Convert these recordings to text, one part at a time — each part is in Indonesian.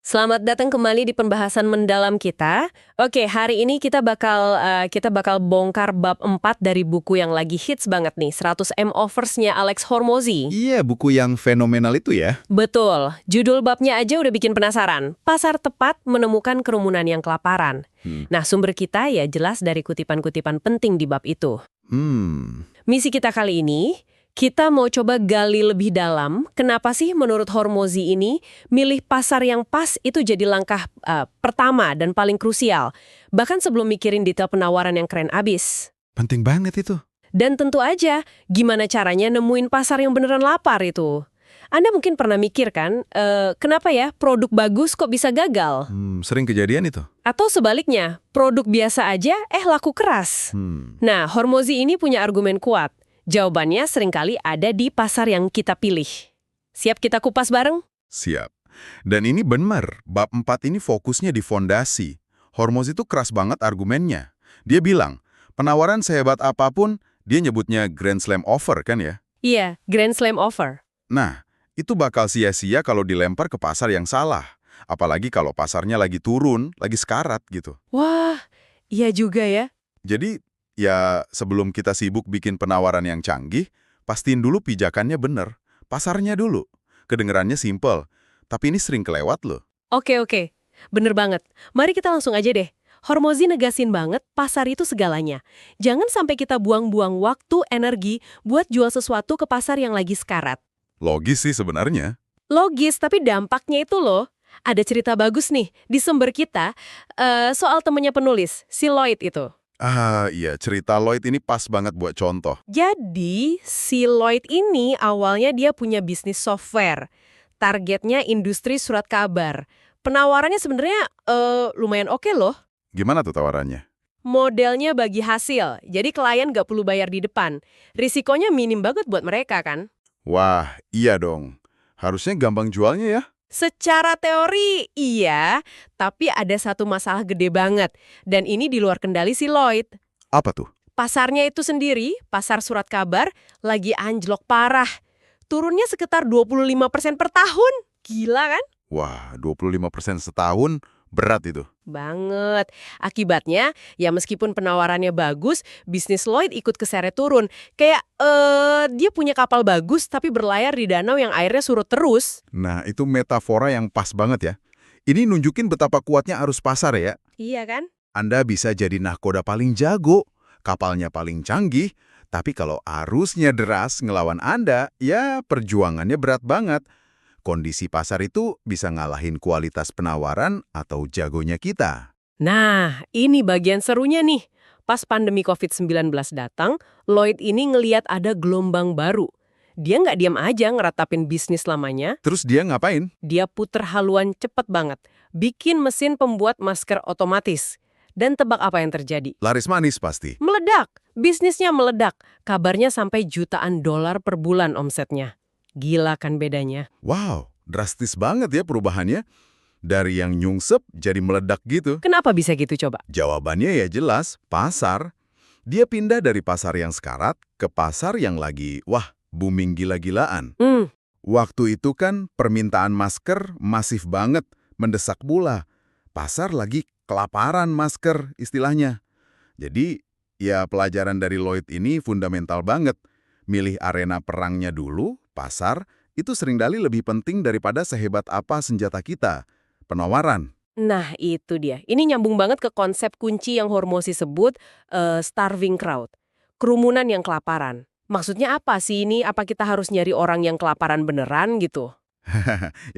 Selamat datang kembali di pembahasan mendalam kita. Oke, hari ini kita bakal bongkar bab 4 dari buku yang lagi hits banget nih, 100 M Offers-nya Alex Hormozi. Iya, buku yang fenomenal itu ya. Betul, judul babnya aja udah bikin penasaran. Pasar tepat menemukan kerumunan yang kelaparan. Nah, sumber kita ya jelas dari kutipan-kutipan penting di bab itu. Misi kita kali ini, kita mau coba gali lebih dalam, kenapa sih menurut Hormozi ini, milih pasar yang pas itu jadi langkah pertama dan paling krusial. Bahkan sebelum mikirin detail penawaran yang keren abis. Penting banget itu. Dan tentu aja, gimana caranya nemuin pasar yang beneran lapar itu. Anda mungkin pernah mikir kan, kenapa ya produk bagus kok bisa gagal? Sering kejadian itu. Atau sebaliknya, produk biasa aja laku keras. Nah, Hormozi ini punya argumen kuat. Jawabannya seringkali ada di pasar yang kita pilih. Siap kita kupas bareng? Siap. Dan ini benar, bab 4 ini fokusnya di fondasi. Hormozi itu keras banget argumennya. Dia bilang, penawaran sehebat apapun, dia nyebutnya Grand Slam offer kan ya? Iya, Grand Slam offer. Nah, itu bakal sia-sia kalau dilempar ke pasar yang salah. Apalagi kalau pasarnya lagi turun, lagi sekarat gitu. Wah, iya juga ya. Jadi, ya sebelum kita sibuk bikin penawaran yang canggih, pastiin dulu pijakannya bener. Pasarnya dulu. Kedengerannya simple, tapi ini sering kelewat loh. Oke, bener banget. Mari kita langsung aja deh. Hormozi negasin banget pasar itu segalanya. Jangan sampai kita buang-buang waktu, energi buat jual sesuatu ke pasar yang lagi sekarat. Logis sih sebenarnya. Logis, tapi dampaknya itu loh. Ada cerita bagus nih di sumber kita soal temennya penulis, si Lloyd itu. Iya, cerita Lloyd ini pas banget buat contoh. Jadi, si Lloyd ini awalnya dia punya bisnis software. Targetnya industri surat kabar. Penawarannya sebenarnya lumayan oke loh. Gimana tuh tawarannya? Modelnya bagi hasil, jadi klien nggak perlu bayar di depan. Risikonya minim banget buat mereka kan? Wah, iya dong. Harusnya gampang jualnya ya. Secara teori iya, tapi ada satu masalah gede banget. Dan ini di luar kendali si Lloyd. Apa tuh? Pasarnya itu sendiri, pasar surat kabar, lagi anjlok parah. Turunnya sekitar 25% per tahun. Gila kan? Wah, 25% setahun, berat itu. Banget. Akibatnya, ya meskipun penawarannya bagus, bisnis Lloyd ikut keseret turun. Kayak, dia punya kapal bagus tapi berlayar di danau yang airnya surut terus. Nah, itu metafora yang pas banget ya. Ini nunjukin betapa kuatnya arus pasar ya. Iya kan? Anda bisa jadi nahkoda paling jago, kapalnya paling canggih, tapi kalau arusnya deras ngelawan Anda, ya perjuangannya berat banget. Kondisi pasar itu bisa ngalahin kualitas penawaran atau jagonya kita. Nah, ini bagian serunya nih. Pas pandemi COVID-19 datang, Lloyd ini ngeliat ada gelombang baru. Dia nggak diam aja ngeratapin bisnis lamanya, Terus dia ngapain? dia puter haluan cepet banget. Bikin mesin pembuat masker otomatis. Dan tebak apa yang terjadi? Laris manis pasti. Meledak! Bisnisnya meledak. Kabarnya sampai jutaan dolar per bulan omsetnya. Gila kan bedanya? Wow, drastis banget ya perubahannya. Dari yang nyungsep jadi meledak gitu. Kenapa bisa gitu coba? Jawabannya ya jelas, pasar. Dia pindah dari pasar yang sekarat ke pasar yang lagi, booming gila-gilaan. Waktu itu kan permintaan masker masif banget, mendesak pula. Pasar lagi kelaparan masker istilahnya. Jadi, ya pelajaran dari Lloyd ini fundamental banget. Milih arena perangnya dulu, pasar, itu seringkali lebih penting daripada sehebat apa senjata kita. Penawaran. Nah, itu dia. Ini nyambung banget ke konsep kunci yang Hormozi sebut starving crowd. Kerumunan yang kelaparan. Maksudnya apa sih ini? Apa kita harus nyari orang yang kelaparan beneran gitu?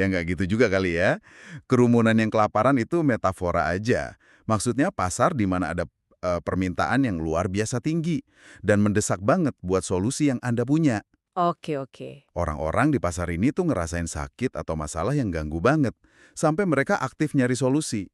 Ya nggak gitu juga kali ya. Kerumunan yang kelaparan itu metafora aja. Maksudnya pasar di mana ada permintaan yang luar biasa tinggi dan mendesak banget buat solusi yang Anda punya. Oke. Orang-orang di pasar ini tuh ngerasain sakit atau masalah yang ganggu banget, sampai mereka aktif nyari solusi.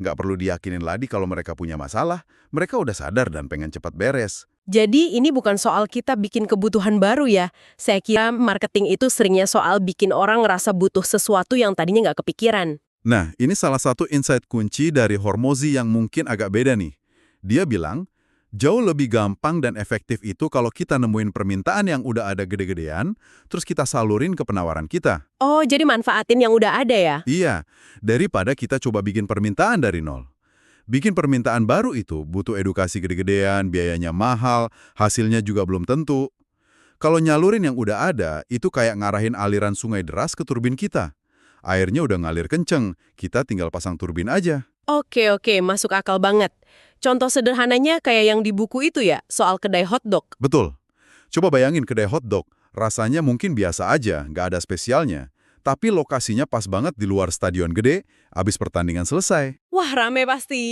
Nggak perlu diyakinin lagi kalau mereka punya masalah, mereka udah sadar dan pengen cepat beres. Jadi ini bukan soal kita bikin kebutuhan baru ya. Saya kira marketing itu seringnya soal bikin orang ngerasa butuh sesuatu yang tadinya nggak kepikiran. Nah, ini salah satu insight kunci dari Hormozi yang mungkin agak beda nih. Dia bilang, Jauh lebih gampang dan efektif itu kalau kita nemuin permintaan yang udah ada gede-gedean, terus kita salurin ke penawaran kita. Oh, jadi manfaatin yang udah ada ya? Iya, daripada kita coba bikin permintaan dari nol. Bikin permintaan baru itu butuh edukasi gede-gedean, biayanya mahal, hasilnya juga belum tentu. Kalau nyalurin yang udah ada, itu kayak ngarahin aliran sungai deras ke turbin kita. Airnya udah ngalir kenceng, kita tinggal pasang turbin aja. Oke, masuk akal banget. Contoh sederhananya kayak yang di buku itu ya, soal kedai hotdog. Betul. Coba bayangin kedai hotdog, rasanya mungkin biasa aja, nggak ada spesialnya. Tapi lokasinya pas banget di luar stadion gede, abis pertandingan selesai. Wah, rame pasti.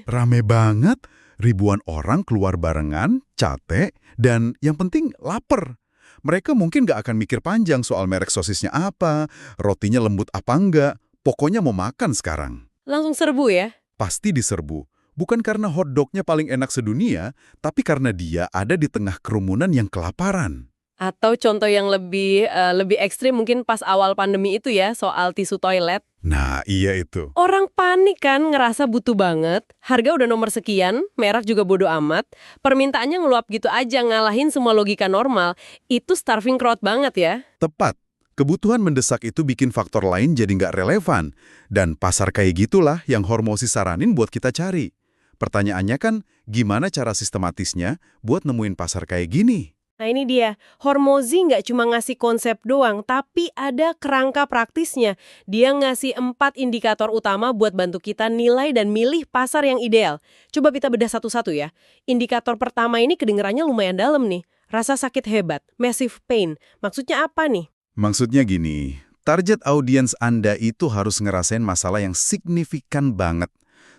Rame banget, ribuan orang keluar barengan, capek, dan yang penting lapar. Mereka mungkin nggak akan mikir panjang soal merek sosisnya apa, rotinya lembut apa enggak, pokoknya mau makan sekarang. Langsung serbu ya? Pasti diserbu. Bukan karena hotdognya paling enak sedunia, tapi karena dia ada di tengah kerumunan yang kelaparan. Atau contoh yang lebih ekstrim mungkin pas awal pandemi itu ya, soal tisu toilet. Nah, iya itu. Orang panik kan, ngerasa butuh banget, harga udah nomor sekian, merek juga bodo amat, permintaannya ngeluap gitu aja, ngalahin semua logika normal. Itu starving crowd banget ya. Tepat. Kebutuhan mendesak itu bikin faktor lain jadi nggak relevan. Dan pasar kayak gitulah yang Hormozi saranin buat kita cari. Pertanyaannya kan, gimana cara sistematisnya buat nemuin pasar kayak gini? Nah ini dia, Hormozi nggak cuma ngasih konsep doang, tapi ada kerangka praktisnya. Dia ngasih 4 indikator utama buat bantu kita nilai dan milih pasar yang ideal. Coba kita bedah satu-satu ya. Indikator pertama ini kedengerannya lumayan dalam nih. Rasa sakit hebat, massive pain. Maksudnya apa nih? Maksudnya gini, target audiens Anda itu harus ngerasain masalah yang signifikan banget.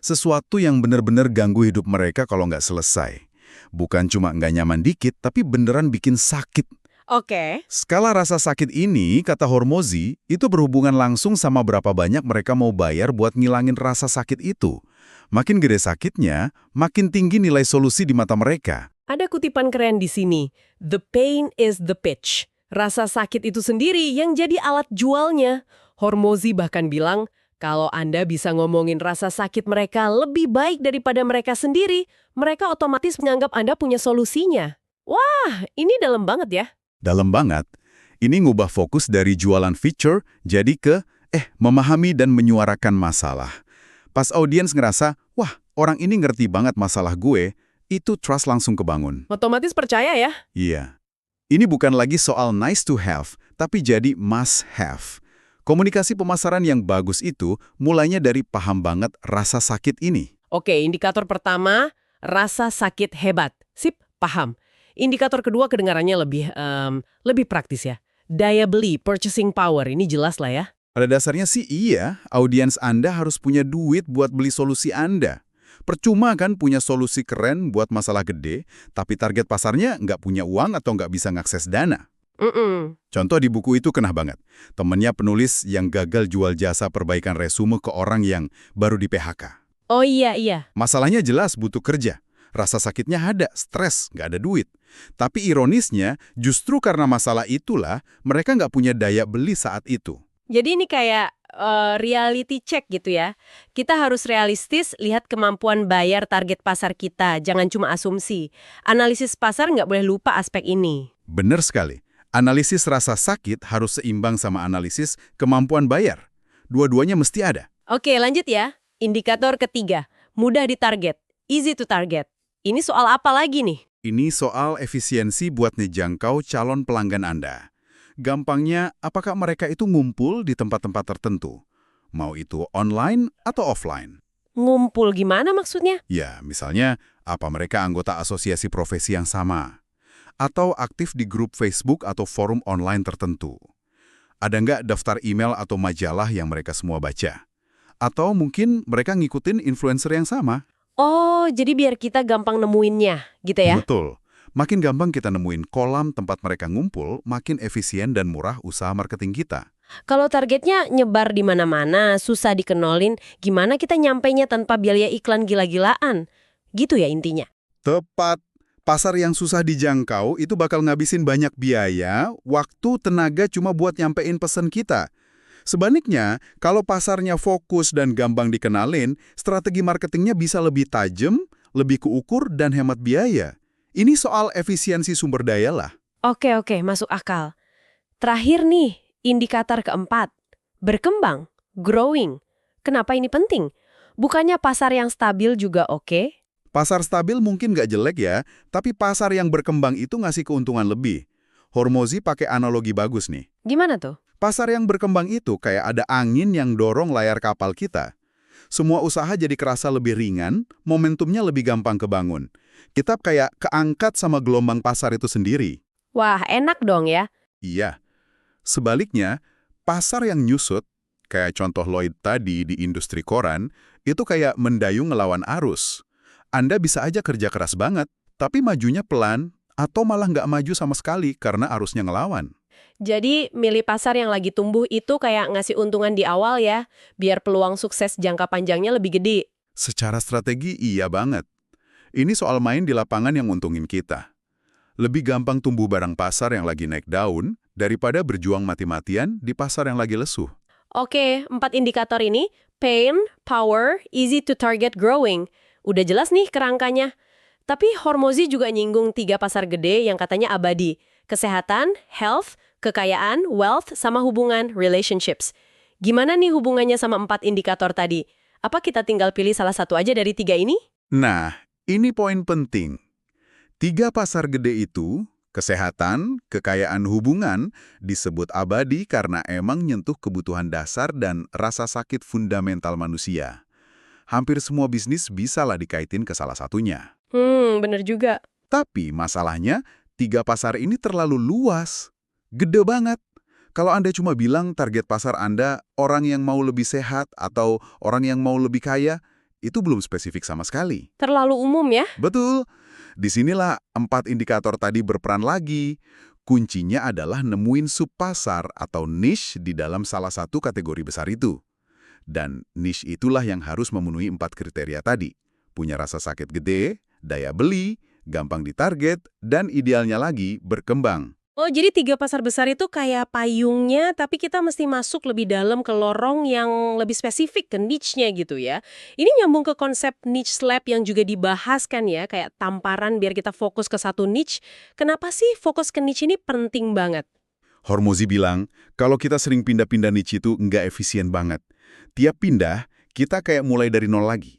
Sesuatu yang benar-benar ganggu hidup mereka kalau nggak selesai. Bukan cuma nggak nyaman dikit, tapi beneran bikin sakit. Oke. Skala rasa sakit ini, kata Hormozi, itu berhubungan langsung sama berapa banyak mereka mau bayar buat ngilangin rasa sakit itu. Makin gede sakitnya, makin tinggi nilai solusi di mata mereka. Ada kutipan keren di sini. The pain is the pitch. Rasa sakit itu sendiri yang jadi alat jualnya. Hormozi bahkan bilang, kalau Anda bisa ngomongin rasa sakit mereka lebih baik daripada mereka sendiri, mereka otomatis menganggap Anda punya solusinya. Wah, ini dalam banget ya. Dalam banget. Ini ngubah fokus dari jualan feature jadi ke, memahami dan menyuarakan masalah. Pas audiens ngerasa, wah, orang ini ngerti banget masalah gue, itu trust langsung kebangun. Otomatis percaya ya. Iya. Ini bukan lagi soal nice to have, tapi jadi must have. Komunikasi pemasaran yang bagus itu mulainya dari paham banget rasa sakit ini. Oke, indikator pertama, rasa sakit hebat. Sip, paham. Indikator kedua kedengarannya lebih praktis ya. Daya beli, purchasing power, ini jelas lah ya. Pada dasarnya sih iya, audiens Anda harus punya duit buat beli solusi Anda. Percuma kan punya solusi keren buat masalah gede, tapi target pasarnya nggak punya uang atau nggak bisa ngakses dana. Contoh di buku itu kena banget. Temennya penulis yang gagal jual jasa perbaikan resume ke orang yang baru di PHK. Oh iya. Masalahnya jelas butuh kerja. Rasa sakitnya ada, stres, nggak ada duit. Tapi ironisnya, justru karena masalah itulah, mereka nggak punya daya beli saat itu. Jadi ini kayak reality check gitu ya. Kita harus realistis lihat kemampuan bayar target pasar kita, jangan cuma asumsi. Analisis pasar nggak boleh lupa aspek ini. Bener sekali. Analisis rasa sakit harus seimbang sama analisis kemampuan bayar. Dua-duanya mesti ada. Oke, lanjut ya. Indikator ketiga, mudah ditarget, easy to target. Ini soal apa lagi nih? Ini soal efisiensi buat ngejangkau calon pelanggan Anda. Gampangnya, apakah mereka itu ngumpul di tempat-tempat tertentu? Mau itu online atau offline? Ngumpul gimana maksudnya? Ya, misalnya, apa mereka anggota asosiasi profesi yang sama? Atau aktif di grup Facebook atau forum online tertentu? Ada nggak daftar email atau majalah yang mereka semua baca? Atau mungkin mereka ngikutin influencer yang sama? Oh, jadi biar kita gampang nemuinnya, gitu ya? Betul. Makin gampang kita nemuin kolam tempat mereka ngumpul, makin efisien dan murah usaha marketing kita. Kalau targetnya nyebar di mana-mana, susah dikenalin, gimana kita nyampainya tanpa biaya iklan gila-gilaan? Gitu ya intinya? Tepat. Pasar yang susah dijangkau itu bakal ngabisin banyak biaya, waktu, tenaga cuma buat nyampein pesan kita. Sebaliknya, kalau pasarnya fokus dan gampang dikenalin, strategi marketingnya bisa lebih tajam, lebih keukur dan hemat biaya. Ini soal efisiensi sumber daya lah. Oke, masuk akal. Terakhir nih, indikator keempat. Berkembang, growing. Kenapa ini penting? Bukannya pasar yang stabil juga oke? Pasar stabil mungkin nggak jelek ya, tapi pasar yang berkembang itu ngasih keuntungan lebih. Hormozi pakai analogi bagus nih. Gimana tuh? Pasar yang berkembang itu kayak ada angin yang dorong layar kapal kita. Semua usaha jadi kerasa lebih ringan, momentumnya lebih gampang kebangun. Kita kayak keangkat sama gelombang pasar itu sendiri. Wah, enak dong ya. Iya. Sebaliknya, pasar yang nyusut, kayak contoh Lloyd tadi di industri koran, itu kayak mendayung ngelawan arus. Anda bisa aja kerja keras banget, tapi majunya pelan, atau malah nggak maju sama sekali karena arusnya ngelawan. Jadi, milih pasar yang lagi tumbuh itu kayak ngasih untungan di awal ya, biar peluang sukses jangka panjangnya lebih gede. Secara strategi iya banget. Ini soal main di lapangan yang untungin kita. Lebih gampang tumbuh barang pasar yang lagi naik daun daripada berjuang mati-matian di pasar yang lagi lesuh. Oke, 4 indikator ini, pain, power, easy to target growing. Udah jelas nih kerangkanya. Tapi Hormozi juga nyinggung 3 pasar gede yang katanya abadi. Kesehatan, health, kekayaan, wealth, sama hubungan, relationships. Gimana nih hubungannya sama 4 indikator tadi? Apa kita tinggal pilih salah satu aja dari 3 ini? Nah, ini poin penting. 3 pasar gede itu, kesehatan, kekayaan, hubungan, disebut abadi karena emang nyentuh kebutuhan dasar dan rasa sakit fundamental manusia. Hampir semua bisnis bisalah dikaitin ke salah satunya. Bener juga. Tapi masalahnya, 3 pasar ini terlalu luas. Gede banget. Kalau Anda cuma bilang target pasar Anda orang yang mau lebih sehat atau orang yang mau lebih kaya, itu belum spesifik sama sekali. Terlalu umum ya? Betul. Disinilah 4 indikator tadi berperan lagi. Kuncinya adalah nemuin subpasar atau niche di dalam salah satu kategori besar itu. Dan niche itulah yang harus memenuhi 4 kriteria tadi. Punya rasa sakit gede, daya beli, gampang ditarget, dan idealnya lagi berkembang. Oh, jadi 3 pasar besar itu kayak payungnya, tapi kita mesti masuk lebih dalam ke lorong yang lebih spesifik, ke niche-nya gitu ya. Ini nyambung ke konsep niche lab yang juga dibahas kan ya, kayak tamparan biar kita fokus ke satu niche. Kenapa sih fokus ke niche ini penting banget? Hormozi bilang, kalau kita sering pindah-pindah niche itu nggak efisien banget. Tiap pindah, kita kayak mulai dari nol lagi.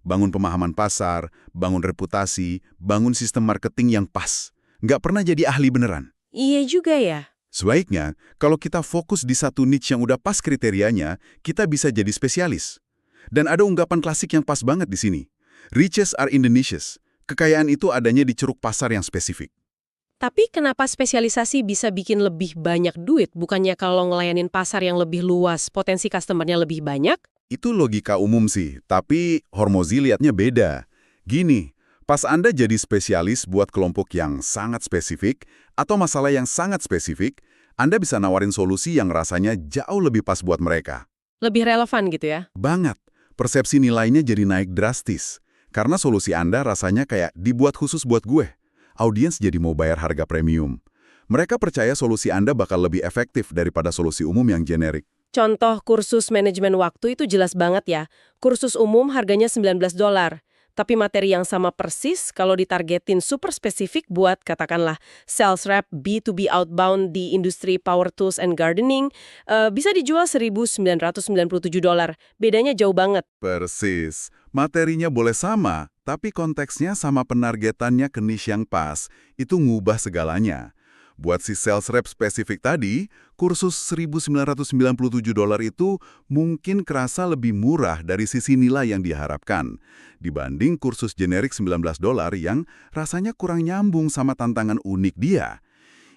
Bangun pemahaman pasar, bangun reputasi, bangun sistem marketing yang pas. Nggak pernah jadi ahli beneran. Iya juga ya. Sebaiknya, kalau kita fokus di satu niche yang udah pas kriterianya, kita bisa jadi spesialis. Dan ada ungkapan klasik yang pas banget di sini. Riches are in the niches. Kekayaan itu adanya di ceruk pasar yang spesifik. Tapi kenapa spesialisasi bisa bikin lebih banyak duit? Bukannya kalau ngelayanin pasar yang lebih luas, potensi customer-nya lebih banyak? Itu logika umum sih, tapi Hormozi lihatnya beda. Gini, pas Anda jadi spesialis buat kelompok yang sangat spesifik atau masalah yang sangat spesifik, Anda bisa nawarin solusi yang rasanya jauh lebih pas buat mereka. Lebih relevan gitu ya? Banget. Persepsi nilainya jadi naik drastis. Karena solusi Anda rasanya kayak dibuat khusus buat gue. Audiens jadi mau bayar harga premium. Mereka percaya solusi Anda bakal lebih efektif daripada solusi umum yang generik. Contoh kursus manajemen waktu itu jelas banget ya. Kursus umum harganya $19. Tapi materi yang sama persis kalau ditargetin super spesifik buat katakanlah sales rep B2B outbound di industri power tools and gardening, bisa dijual $1.997. Bedanya jauh banget. Persis. Materinya boleh sama, tapi konteksnya sama penargetannya ke niche yang pas. Itu ngubah segalanya. Buat si sales rep spesifik tadi, kursus $1.997 itu mungkin kerasa lebih murah dari sisi nilai yang diharapkan, dibanding kursus generik $19 yang rasanya kurang nyambung sama tantangan unik dia.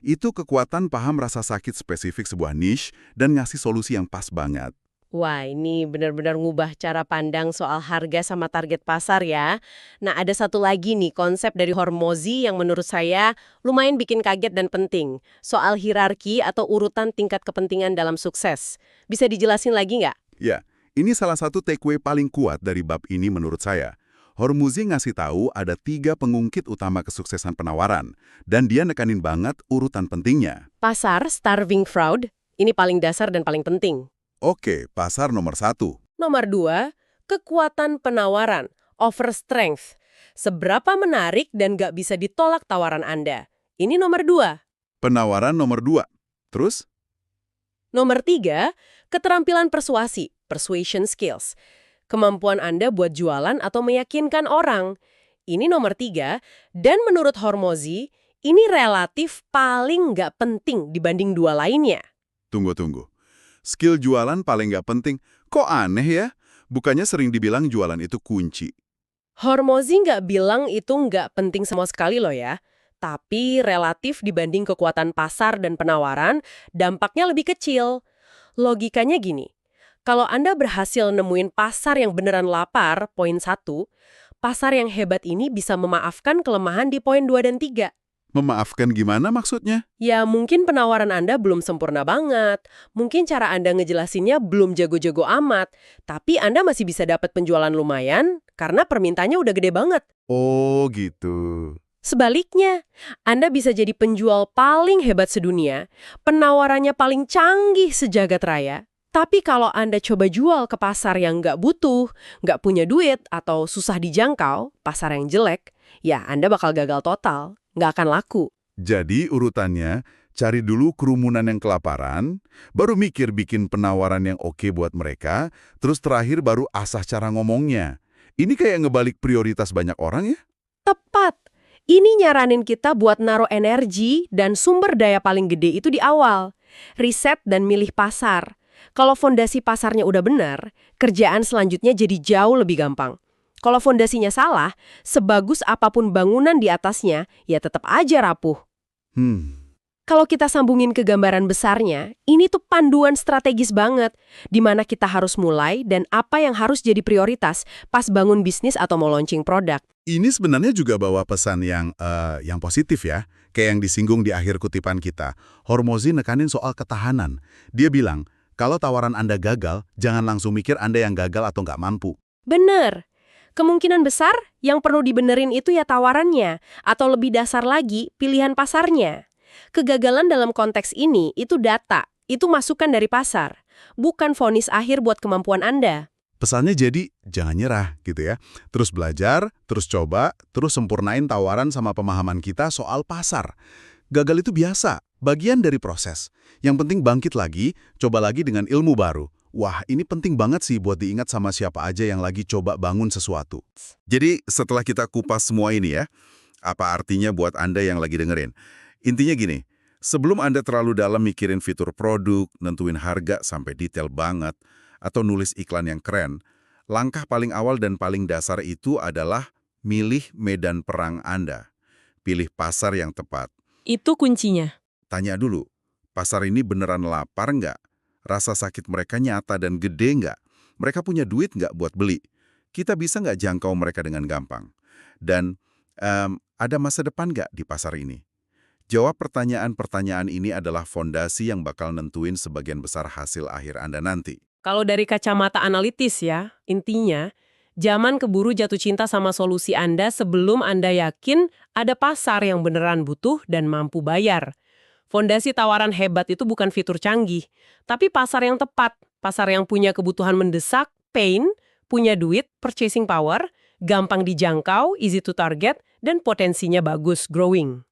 Itu kekuatan paham rasa sakit spesifik sebuah niche dan ngasih solusi yang pas banget. Wah, ini benar-benar ngubah cara pandang soal harga sama target pasar ya. Nah, ada satu lagi nih konsep dari Hormozi yang menurut saya lumayan bikin kaget dan penting. Soal hierarki atau urutan tingkat kepentingan dalam sukses. Bisa dijelasin lagi nggak? Ya, ini salah satu takeaway paling kuat dari bab ini menurut saya. Hormozi ngasih tahu ada 3 pengungkit utama kesuksesan penawaran, dan dia nekanin banget urutan pentingnya. Pasar, starving crowd, ini paling dasar dan paling penting. Oke, pasar nomor 1. Nomor 2, kekuatan penawaran, offer strength. Seberapa menarik dan nggak bisa ditolak tawaran Anda. Ini nomor 2. Penawaran nomor 2. Terus? Nomor 3, keterampilan persuasi, persuasion skills. Kemampuan Anda buat jualan atau meyakinkan orang. Ini nomor 3, dan menurut Hormozi, ini relatif paling nggak penting dibanding 2 lainnya. Tunggu. Skill jualan paling nggak penting. Kok aneh ya? Bukannya sering dibilang jualan itu kunci. Hormozi nggak bilang itu nggak penting sama sekali loh ya. Tapi relatif dibanding kekuatan pasar dan penawaran, dampaknya lebih kecil. Logikanya gini, kalau Anda berhasil nemuin pasar yang beneran lapar, poin 1, pasar yang hebat ini bisa memaafkan kelemahan di poin 2 dan 3. Memaafkan gimana maksudnya? Ya mungkin penawaran Anda belum sempurna banget, mungkin cara Anda ngejelasinnya belum jago-jago amat, tapi Anda masih bisa dapat penjualan lumayan karena permintaannya udah gede banget. Oh gitu. Sebaliknya, Anda bisa jadi penjual paling hebat sedunia, penawarannya paling canggih sejagat raya, tapi kalau Anda coba jual ke pasar yang nggak butuh, nggak punya duit, atau susah dijangkau, pasar yang jelek, ya Anda bakal gagal total, nggak akan laku. Jadi urutannya, cari dulu kerumunan yang kelaparan, baru mikir bikin penawaran yang oke buat mereka, terus terakhir baru asah cara ngomongnya. Ini kayak ngebalik prioritas banyak orang ya? Tepat. Ini nyaranin kita buat naruh energi dan sumber daya paling gede itu di awal. Riset dan milih pasar. Kalau fondasi pasarnya udah benar, kerjaan selanjutnya jadi jauh lebih gampang. Kalau fondasinya salah, sebagus apapun bangunan di atasnya, ya tetap aja rapuh. Kalau kita sambungin ke gambaran besarnya, ini tuh panduan strategis banget, di mana kita harus mulai dan apa yang harus jadi prioritas pas bangun bisnis atau mau launching produk. Ini sebenarnya juga bawa pesan yang positif ya, kayak yang disinggung di akhir kutipan kita. Hormozi nekanin soal ketahanan. Dia bilang, kalau tawaran Anda gagal, jangan langsung mikir Anda yang gagal atau nggak mampu. Bener. Kemungkinan besar yang perlu dibenerin itu ya tawarannya, atau lebih dasar lagi, pilihan pasarnya. Kegagalan dalam konteks ini itu data, itu masukan dari pasar, bukan vonis akhir buat kemampuan Anda. Pesannya jadi, jangan nyerah gitu ya. Terus belajar, terus coba, terus sempurnain tawaran sama pemahaman kita soal pasar. Gagal itu biasa, bagian dari proses. Yang penting bangkit lagi, coba lagi dengan ilmu baru. Wah, ini penting banget sih buat diingat sama siapa aja yang lagi coba bangun sesuatu. Jadi, setelah kita kupas semua ini ya, apa artinya buat Anda yang lagi dengerin? Intinya gini, sebelum Anda terlalu dalam mikirin fitur produk, nentuin harga sampai detail banget, atau nulis iklan yang keren, langkah paling awal dan paling dasar itu adalah milih medan perang Anda. Pilih pasar yang tepat. Itu kuncinya. Tanya dulu, pasar ini beneran lapar nggak? Rasa sakit mereka nyata dan gede nggak? Mereka punya duit nggak buat beli? Kita bisa nggak jangkau mereka dengan gampang? Dan ada masa depan nggak di pasar ini? Jawab pertanyaan-pertanyaan ini adalah fondasi yang bakal nentuin sebagian besar hasil akhir Anda nanti. Kalau dari kacamata analitis ya, intinya, jangan keburu jatuh cinta sama solusi Anda sebelum Anda yakin ada pasar yang beneran butuh dan mampu bayar. Fondasi tawaran hebat itu bukan fitur canggih, tapi pasar yang tepat, pasar yang punya kebutuhan mendesak, pain, punya duit, purchasing power, gampang dijangkau, easy to target, dan potensinya bagus, growing.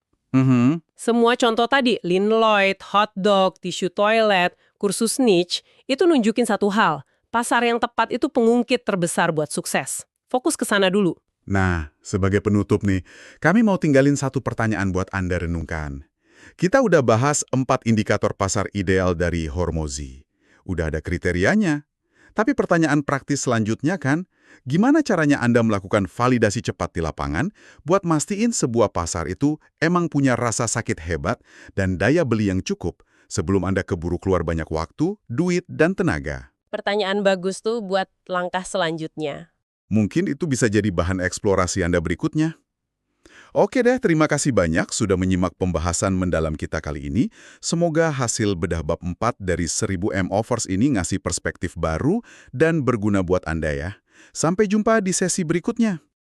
Semua contoh tadi, Lin Lloyd, hotdog, tisu toilet, kursus niche, itu nunjukin satu hal. Pasar yang tepat itu pengungkit terbesar buat sukses. Fokus ke sana dulu. Nah, sebagai penutup nih, kami mau tinggalin satu pertanyaan buat Anda renungkan. Kita udah bahas 4 indikator pasar ideal dari Hormozi. Udah ada kriterianya. Tapi pertanyaan praktis selanjutnya kan, gimana caranya Anda melakukan validasi cepat di lapangan buat mastiin sebuah pasar itu emang punya rasa sakit hebat dan daya beli yang cukup sebelum Anda keburu keluar banyak waktu, duit, dan tenaga? Pertanyaan bagus tuh buat langkah selanjutnya. Mungkin itu bisa jadi bahan eksplorasi Anda berikutnya. Oke deh, terima kasih banyak sudah menyimak pembahasan mendalam kita kali ini. Semoga hasil bedah bab 4 dari 1000 M-Offers ini ngasih perspektif baru dan berguna buat Anda ya. Sampai jumpa di sesi berikutnya.